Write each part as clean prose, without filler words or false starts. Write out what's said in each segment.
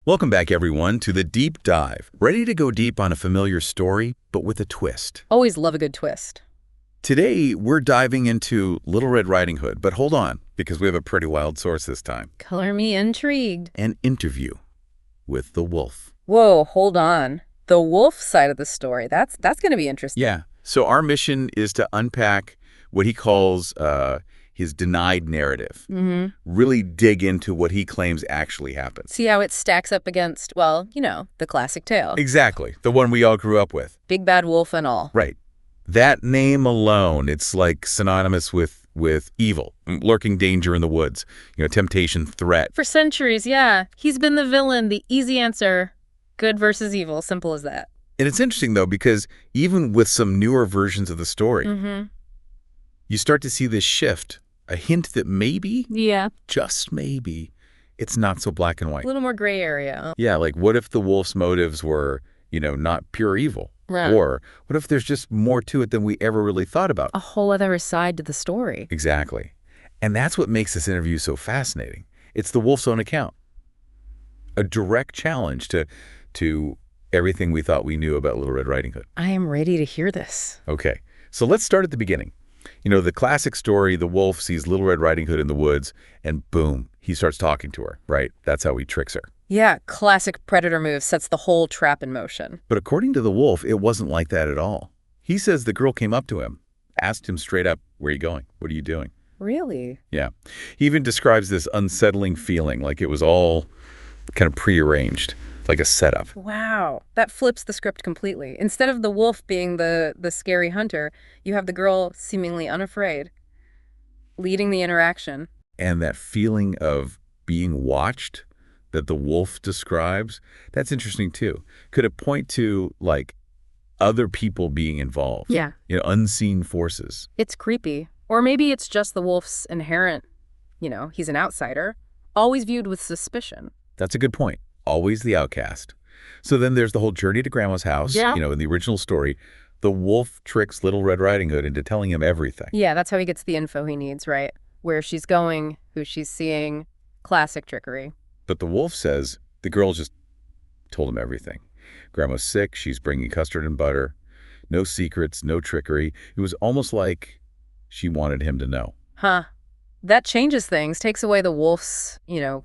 Welcome back, everyone, to The Deep Dive. Ready to go deep on a familiar story, but with a twist. Always love a good twist. Today, we're diving into Little Red Riding Hood, but hold on, because we have a pretty wild source this time. Color me intrigued. An interview with the wolf. Whoa, hold on. The wolf side of the story, that's going to be interesting. Yeah, so our mission is to unpack what he calls his denied narrative. Really dig into what he claims actually happened. See how it stacks up against, well, the classic tale. Exactly, the one we all grew up with. Big bad wolf and all. Right. That name alone, it's like synonymous with evil, lurking danger in the woods, temptation, threat. For centuries, yeah. He's been the villain, the easy answer. Good versus evil, simple as that. And it's interesting, though, because even with some newer versions of the story, you start to see this shift, a hint that maybe, just maybe, it's not so black and white. A little more gray area. Yeah, like what if the wolf's motives were, not pure evil? Right. Or what if there's just more to it than we ever really thought about? A whole other side to the story. Exactly. And that's what makes this interview so fascinating. It's the wolf's own account. A direct challenge to everything we thought we knew about Little Red Riding Hood. I am ready to hear this. Okay, so let's start at the beginning. The classic story, the wolf sees Little Red Riding Hood in the woods, and boom, he starts talking to her, right? That's how he tricks her. Yeah, classic predator move, sets the whole trap in motion. But according to the wolf, it wasn't like that at all. He says the girl came up to him, asked him straight up, "Where are you going? What are you doing?" Really? Yeah. He even describes this unsettling feeling, like it was all kind of prearranged, like a setup. Wow. That flips the script completely. Instead of the wolf being the scary hunter, you have the girl seemingly unafraid, leading the interaction. And that feeling of being watched that the wolf describes, that's interesting too. Could it point to, like, other people being involved? Yeah. Unseen forces. It's creepy. Or maybe it's just the wolf's inherent, he's an outsider, always viewed with suspicion. That's a good point. Always the outcast. So then there's the whole journey to Grandma's house. Yeah. In the original story, the wolf tricks Little Red Riding Hood into telling him everything. Yeah, that's how he gets the info he needs, right? Where she's going, who she's seeing, classic trickery. But the wolf says the girl just told him everything. Grandma's sick. She's bringing custard and butter. No secrets, no trickery. It was almost like she wanted him to know. Huh. That changes things, takes away the wolf's,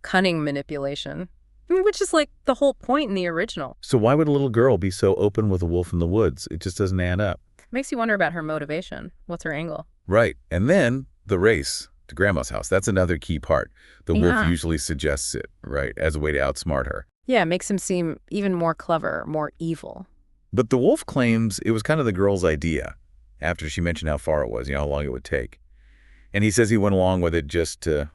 cunning manipulation, which is like the whole point in the original. So why would a little girl be so open with a wolf in the woods? It just doesn't add up. Makes you wonder about her motivation. What's her angle? Right. And then the race to Grandma's house. That's another key part. The wolf usually suggests it, right, as a way to outsmart her. Yeah, it makes him seem even more clever, more evil. But the wolf claims it was kind of the girl's idea after she mentioned how far it was, how long it would take. And he says he went along with it just to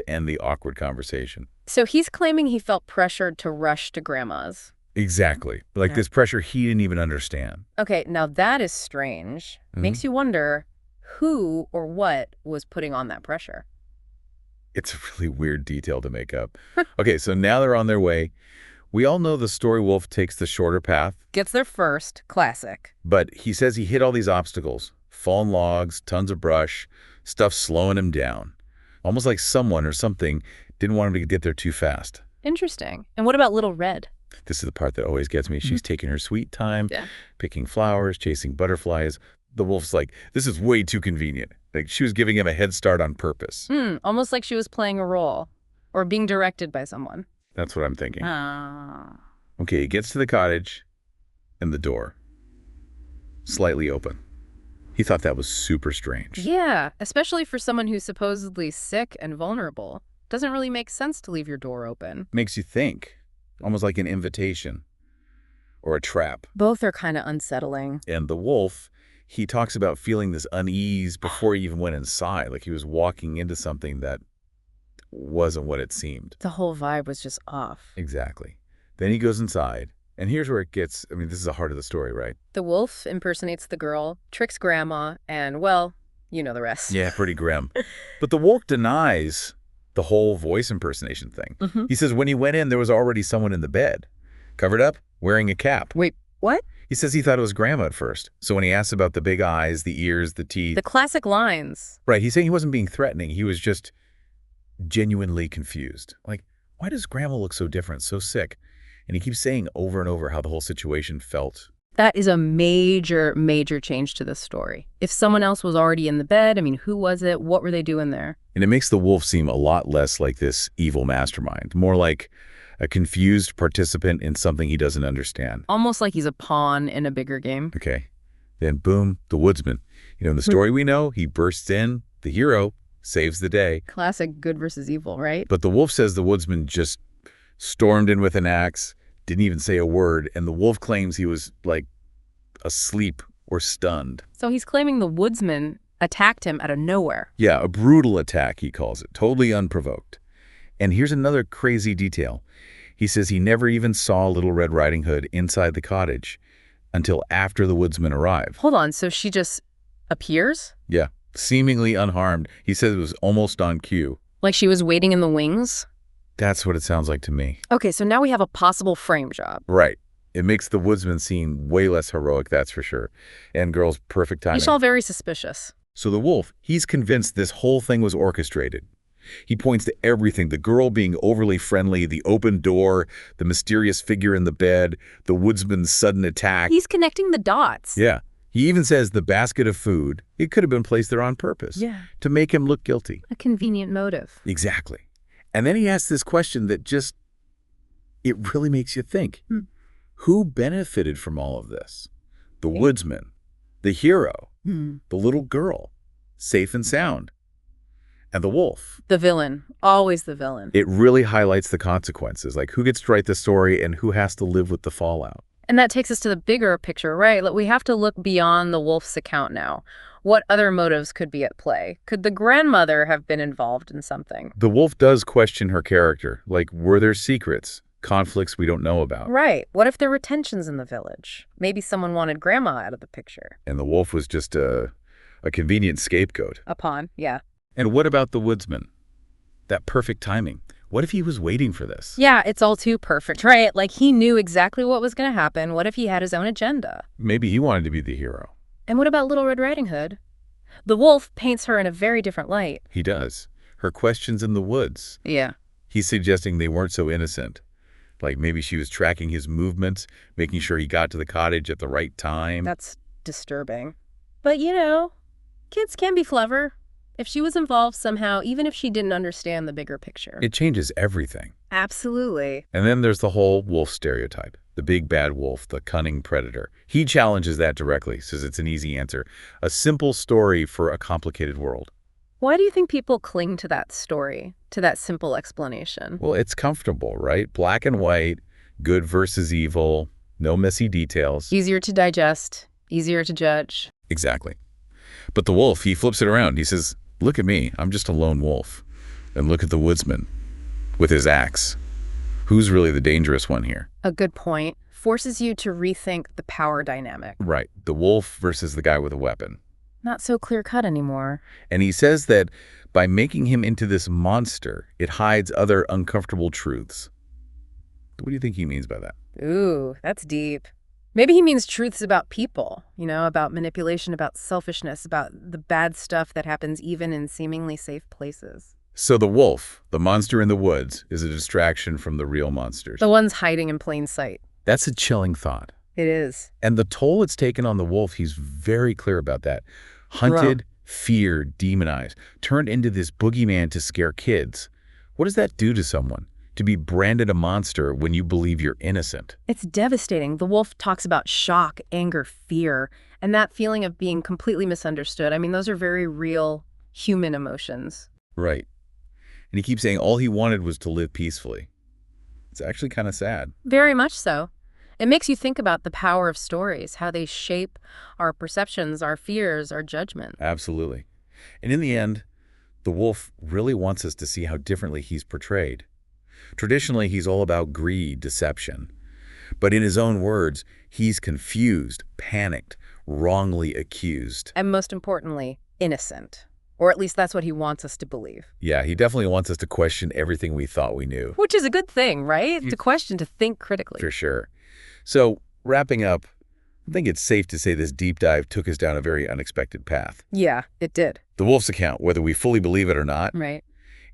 end the awkward conversation. So he's claiming he felt pressured to rush to Grandma's. Exactly. Like this pressure he didn't even understand. Okay, now that is strange. Makes you wonder who or what was putting on that pressure. It's a really weird detail to make up. Okay, so now they're on their way. We all know the story wolf takes the shorter path. Gets there first, classic. But he says he hit all these obstacles. Fallen logs, tons of brush, stuff slowing him down. Almost like someone or something didn't want him to get there too fast. Interesting. And what about Little Red? This is the part that always gets me. She's taking her sweet time, picking flowers, chasing butterflies. The wolf's like, this is way too convenient. Like she was giving him a head start on purpose. Almost like she was playing a role or being directed by someone. That's what I'm thinking. Okay, he gets to the cottage and the door slightly open. He thought that was super strange. Yeah, especially for someone who's supposedly sick and vulnerable. Doesn't really make sense to leave your door open. Makes you think, almost like an invitation or a trap. Both are kind of unsettling. And the wolf, he talks about feeling this unease before he even went inside, like he was walking into something that wasn't what it seemed. The whole vibe was just off. Exactly. Then he goes inside, and here's where it gets, this is the heart of the story, right? The wolf impersonates the girl, tricks Grandma, and, well, you know the rest. Yeah, pretty grim. But the wolf denies the whole voice impersonation thing. He says when he went in, there was already someone in the bed, covered up, wearing a cap. Wait, what? He says he thought it was Grandma at first. So when he asks about the big eyes, the ears, the teeth... The classic lines. Right, he's saying he wasn't being threatening. He was just genuinely confused. Like, why does Grandma look so different, so sick? And he keeps saying over and over how the whole situation felt. That is a major, major change to this story. If someone else was already in the bed, I mean, who was it? What were they doing there? And it makes the wolf seem a lot less like this evil mastermind, more like a confused participant in something he doesn't understand. Almost like he's a pawn in a bigger game. Okay. Then boom, the woodsman. In the story we know, he bursts in, the hero saves the day. Classic good versus evil, right? But the wolf says the woodsman just stormed in with an axe, didn't even say a word, and the wolf claims he was, like, asleep or stunned. So he's claiming the woodsman attacked him out of nowhere. Yeah, a brutal attack, he calls it, totally unprovoked. And here's another crazy detail. He says he never even saw Little Red Riding Hood inside the cottage until after the woodsman arrived. Hold on, so she just appears? Yeah, seemingly unharmed. He says it was almost on cue. Like she was waiting in the wings? That's what it sounds like to me. Okay, so now we have a possible frame job. Right. It makes the woodsman seem way less heroic, that's for sure. And girl's perfect timing. He's all very suspicious. So the wolf, he's convinced this whole thing was orchestrated. He points to everything, the girl being overly friendly, the open door, the mysterious figure in the bed, the woodsman's sudden attack. He's connecting the dots. Yeah. He even says the basket of food, it could have been placed there on purpose. Yeah. To make him look guilty. A convenient motive. Exactly. And then he asks this question that just, it really makes you think. Who benefited from all of this? The woodsman, the hero, the little girl, safe and sound, and the wolf. The villain, always the villain. It really highlights the consequences, like who gets to write the story and who has to live with the fallout. And that takes us to the bigger picture, right? We have to look beyond the wolf's account now. What other motives could be at play? Could the grandmother have been involved in something? The wolf does question her character, like were there secrets? Conflicts we don't know about. Right. What if there were tensions in the village? Maybe someone wanted Grandma out of the picture. And the wolf was just a convenient scapegoat. A pawn, yeah. And what about the woodsman? That perfect timing. What if he was waiting for this? Yeah, it's all too perfect, right? Like he knew exactly what was going to happen. What if he had his own agenda? Maybe he wanted to be the hero. And what about Little Red Riding Hood? The wolf paints her in a very different light. He does. Her questions in the woods. Yeah. He's suggesting they weren't so innocent. Like maybe she was tracking his movements, making sure he got to the cottage at the right time. That's disturbing. But, kids can be clever. If she was involved somehow, even if she didn't understand the bigger picture. It changes everything. Absolutely. And then there's the whole wolf stereotype. The big bad wolf, the cunning predator. He challenges that directly, says it's an easy answer. A simple story for a complicated world. Why do you think people cling to that story, to that simple explanation? Well, it's comfortable, right? Black and white, good versus evil, no messy details. Easier to digest, easier to judge. Exactly. But the wolf, he flips it around. He says, look at me, I'm just a lone wolf. And look at the woodsman with his axe. Who's really the dangerous one here? A good point. Forces you to rethink the power dynamic. Right. The wolf versus the guy with a weapon. Not so clear-cut anymore. And he says that by making him into this monster, it hides other uncomfortable truths. What do you think he means by that? Ooh, that's deep. Maybe he means truths about people, about manipulation, about selfishness, about the bad stuff that happens even in seemingly safe places. So the wolf, the monster in the woods, is a distraction from the real monsters. The ones hiding in plain sight. That's a chilling thought. It is. And the toll it's taken on the wolf, he's very clear about that. Hunted, feared, demonized, turned into this boogeyman to scare kids. What does that do to someone? To be branded a monster when you believe you're innocent? It's devastating. The wolf talks about shock, anger, fear, and that feeling of being completely misunderstood. I mean, those are very real human emotions. Right. And he keeps saying all he wanted was to live peacefully. It's actually kind of sad. Very much so. It makes you think about the power of stories, how they shape our perceptions, our fears, our judgment. Absolutely. And in the end, the wolf really wants us to see how differently he's portrayed. Traditionally, he's all about greed, deception. But in his own words, he's confused, panicked, wrongly accused. And most importantly, innocent. Or at least that's what he wants us to believe. Yeah, he definitely wants us to question everything we thought we knew. Which is a good thing, right? To question, to think critically. For sure. So, wrapping up, I think it's safe to say this deep dive took us down a very unexpected path. Yeah, it did. The wolf's account, whether we fully believe it or not, Right.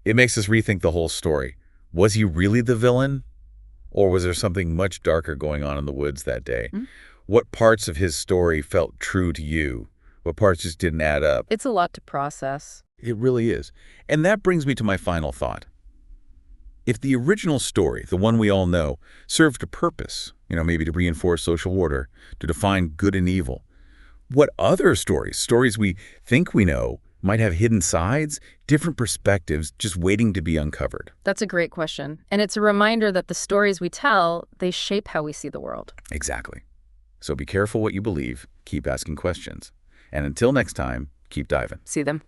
it makes us rethink the whole story. Was he really the villain? Or was there something much darker going on in the woods that day? Mm. What parts of his story felt true to you? What parts just didn't add up? It's a lot to process. It really is. And that brings me to my final thought. If the original story, the one we all know, served a purpose, maybe to reinforce social order, to define good and evil, what other stories we think we know, might have hidden sides, different perspectives, just waiting to be uncovered? That's a great question. And it's a reminder that the stories we tell, they shape how we see the world. Exactly. So be careful what you believe, keep asking questions. And until next time, keep diving. See them.